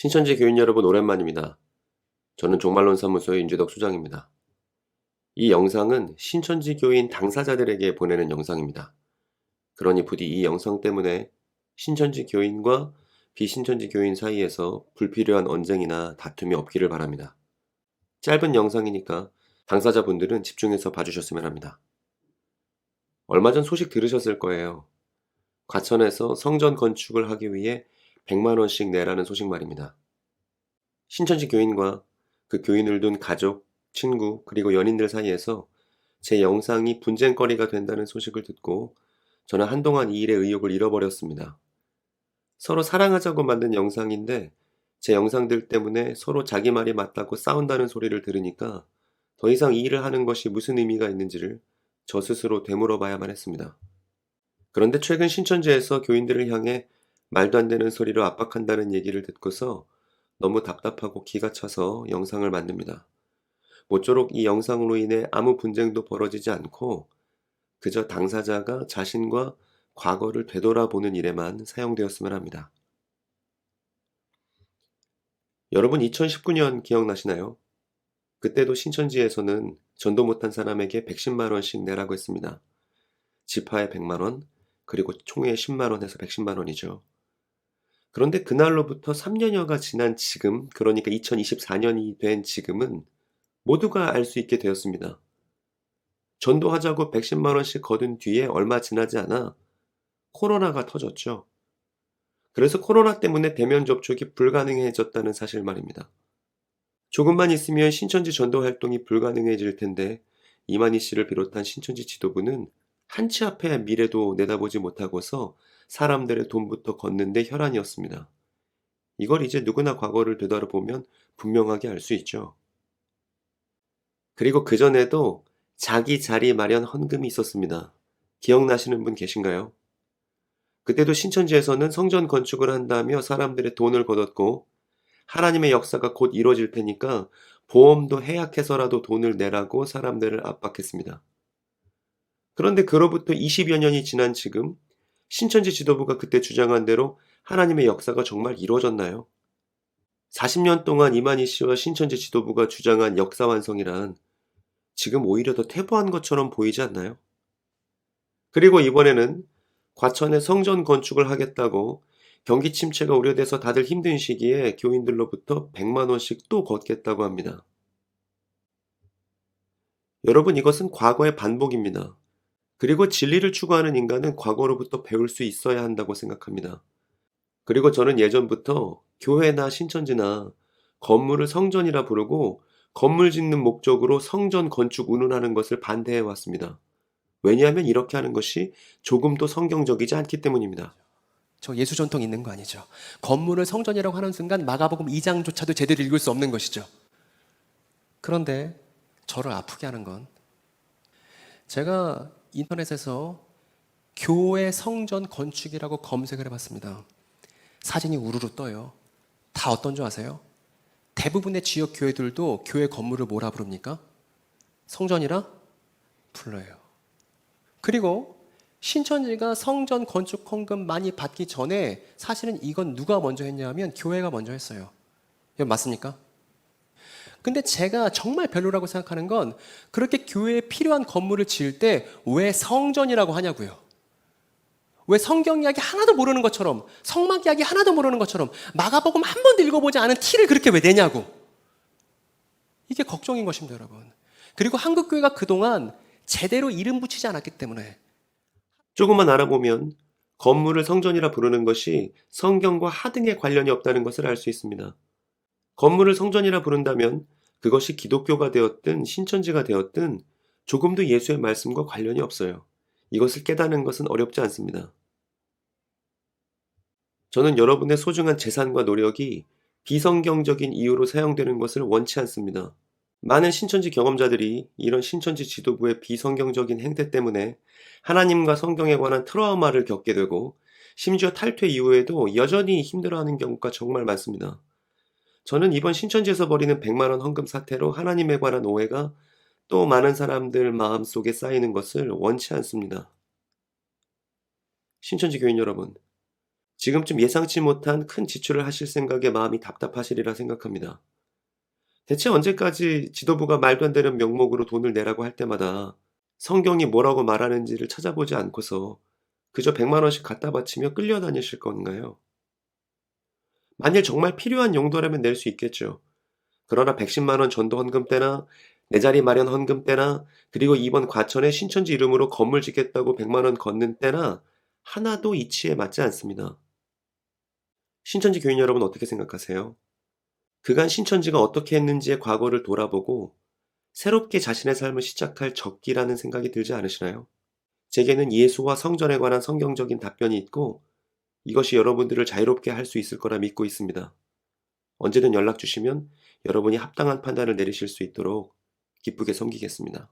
신천지 교인 여러분 오랜만입니다. 저는 종말론 사무소의 윤재덕 소장입니다. 이 영상은 신천지 교인 당사자들에게 보내는 영상입니다. 그러니 부디 이 영상 때문에 신천지 교인과 비신천지 교인 사이에서 불필요한 언쟁이나 다툼이 없기를 바랍니다. 짧은 영상이니까 당사자분들은 집중해서 봐주셨으면 합니다. 얼마 전 소식 들으셨을 거예요. 과천에서 성전 건축을 하기 위해 100만 원씩 내라는 소식 말입니다. 신천지 교인과 그 교인을 둔 가족, 친구, 그리고 연인들 사이에서 제 영상이 분쟁거리가 된다는 소식을 듣고 저는 한동안 이 일의 의욕을 잃어버렸습니다. 서로 사랑하자고 만든 영상인데 제 영상들 때문에 서로 자기 말이 맞다고 싸운다는 소리를 들으니까 더 이상 이 일을 하는 것이 무슨 의미가 있는지를 저 스스로 되물어봐야만 했습니다. 그런데 최근 신천지에서 교인들을 향해 말도 안 되는 소리로 압박한다는 얘기를 듣고서 너무 답답하고 기가 차서 영상을 만듭니다. 모쪼록 이 영상으로 인해 아무 분쟁도 벌어지지 않고 그저 당사자가 자신과 과거를 되돌아보는 일에만 사용되었으면 합니다. 여러분 2019년 기억나시나요? 그때도 신천지에서는 전도 못한 사람에게 110만 원씩 내라고 했습니다. 지파에 100만 원, 그리고 총회 10만 원에서 110만 원이죠. 그런데 그날로부터 3년여가 지난 지금, 그러니까 2024년이 된 지금은 모두가 알 수 있게 되었습니다. 전도하자고 110만 원씩 거둔 뒤에 얼마 지나지 않아 코로나가 터졌죠. 그래서 코로나 때문에 대면 접촉이 불가능해졌다는 사실 말입니다. 조금만 있으면 신천지 전도 활동이 불가능해질 텐데 이만희 씨를 비롯한 신천지 지도부는 한치 앞의 미래도 내다보지 못하고서 사람들의 돈부터 걷는데 혈안이었습니다. 이걸 이제 누구나 과거를 되돌아보면 분명하게 알 수 있죠. 그리고 그전에도 자기 자리 마련 헌금이 있었습니다. 기억나시는 분 계신가요? 그때도 신천지에서는 성전 건축을 한다며 사람들의 돈을 걷었고 하나님의 역사가 곧 이루어질 테니까 보험도 해약해서라도 돈을 내라고 사람들을 압박했습니다. 그런데 그로부터 20여 년이 지난 지금 신천지 지도부가 그때 주장한 대로 하나님의 역사가 정말 이루어졌나요? 40년 동안 이만희 씨와 신천지 지도부가 주장한 역사 완성이란 지금 오히려 더 퇴보한 것처럼 보이지 않나요? 그리고 이번에는 과천에 성전 건축을 하겠다고 경기 침체가 우려돼서 다들 힘든 시기에 교인들로부터 100만 원씩 또 걷겠다고 합니다. 여러분, 이것은 과거의 반복입니다. 그리고 진리를 추구하는 인간은 과거로부터 배울 수 있어야 한다고 생각합니다. 그리고 저는 예전부터 교회나 신천지나 건물을 성전이라 부르고 건물 짓는 목적으로 성전 건축 운운하는 것을 반대해 왔습니다. 왜냐하면 이렇게 하는 것이 조금도 성경적이지 않기 때문입니다. 저 예수 전통 있는 거 아니죠. 건물을 성전이라고 하는 순간 마가복음 2장조차도 제대로 읽을 수 없는 것이죠. 그런데 저를 아프게 하는 건 제가 인터넷에서 교회 성전 건축이라고 검색을 해봤습니다. 사진이 우르르 떠요. 다 어떤 줄 아세요? 대부분의 지역 교회들도 교회 건물을 뭐라 부릅니까? 성전이라 불러요. 그리고 신천지가 성전 건축 헌금 많이 받기 전에 사실은 이건 누가 먼저 했냐면 교회가 먼저 했어요. 이건 맞습니까? 근데 제가 정말 별로라고 생각하는 건 그렇게 교회에 필요한 건물을 지을 때 왜 성전이라고 하냐고요. 왜 성경 이야기 하나도 모르는 것처럼, 성막 이야기 하나도 모르는 것처럼 마가복음 한 번도 읽어보지 않은 티를 그렇게 왜 내냐고. 이게 걱정인 것입니다, 여러분. 그리고 한국교회가 그동안 제대로 이름 붙이지 않았기 때문에 조금만 알아보면 건물을 성전이라 부르는 것이 성경과 하등의 관련이 없다는 것을 알 수 있습니다. 건물을 성전이라 부른다면 그것이 기독교가 되었든 신천지가 되었든 조금도 예수의 말씀과 관련이 없어요. 이것을 깨닫는 것은 어렵지 않습니다. 저는 여러분의 소중한 재산과 노력이 비성경적인 이유로 사용되는 것을 원치 않습니다. 많은 신천지 경험자들이 이런 신천지 지도부의 비성경적인 행태 때문에 하나님과 성경에 관한 트라우마를 겪게 되고 심지어 탈퇴 이후에도 여전히 힘들어하는 경우가 정말 많습니다. 저는 이번 신천지에서 벌이는 100만 원 헌금 사태로 하나님에 관한 오해가 또 많은 사람들 마음속에 쌓이는 것을 원치 않습니다. 신천지 교인 여러분, 지금쯤 예상치 못한 큰 지출을 하실 생각에 마음이 답답하시리라 생각합니다. 대체 언제까지 지도부가 말도 안 되는 명목으로 돈을 내라고 할 때마다 성경이 뭐라고 말하는지를 찾아보지 않고서 그저 100만 원씩 갖다 바치며 끌려다니실 건가요? 만일 정말 필요한 용도라면 낼 수 있겠죠. 그러나 110만 원 전도 헌금 때나 내 자리 마련 헌금 때나 그리고 이번 과천에 신천지 이름으로 건물 짓겠다고 100만 원 걷는 때나 하나도 이치에 맞지 않습니다. 신천지 교인 여러분 어떻게 생각하세요? 그간 신천지가 어떻게 했는지의 과거를 돌아보고 새롭게 자신의 삶을 시작할 적기라는 생각이 들지 않으시나요? 제게는 예수와 성전에 관한 성경적인 답변이 있고 이것이 여러분들을 자유롭게 할 수 있을 거라 믿고 있습니다. 언제든 연락 주시면 여러분이 합당한 판단을 내리실 수 있도록 기쁘게 섬기겠습니다.